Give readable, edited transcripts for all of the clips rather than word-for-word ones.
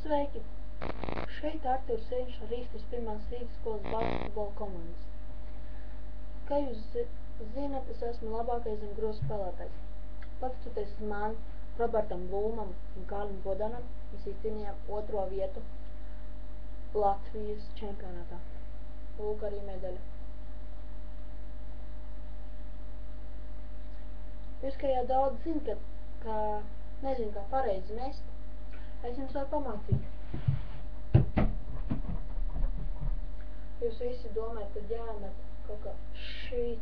Sveiki! Šeit Arturs Sēņš, Rīgas pirmās Rīgas skolas basketbola komandas. Kā jūs zināt, es esmu labākais zem grozu spēlētājs. Pateicoties man, Robertam Blūmam un Kārlim Bodanam, mēs izcīnījām 2. vietu Latvijas čempionātā. Lūk arī medaļa. Jūs, ka jau daudz zinat, ka nezinu, kā pareizi mest, es jums varu pamācīt. Jūs visi domājat, ka jāmet kaut kā šit,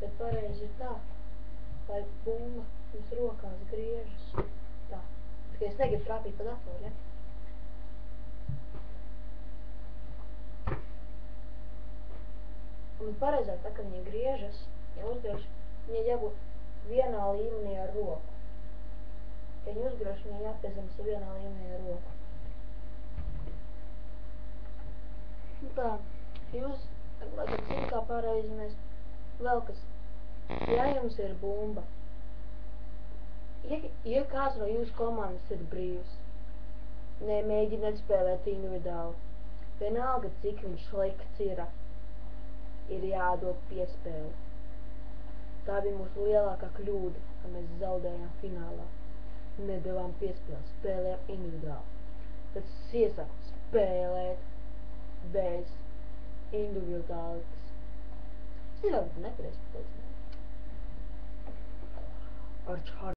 bet pareizi ir tā, lai bumba jums rokās griežas tā. Tikai es negribu trāpīt pa datoru, ja? Un pareizāk tā, ka viņa griežas, ja uzgriež, viņa jābūt vienā līmenī ar roku. Ja viņa uzgriež, viņa jāpiezemas vienā līmenī ar roku. Tā, jūs tagad zin, kā pareizi mēs vēl kas. Ja jums ir bumba, ja kāds no jūsu komandas ir brīvs, nemēģiniet spēlēt individuāli. Vienalga, cik viņš slikts ir jādod piespēle. Tā bija mūsu lielākā kļūda, ka mēs zaudējām finālā. Nedavām piespēli, spēlējām individuāli. Tad es iesaku spēlēt bez individualitas. Es nezinu, nepareizi pateicu.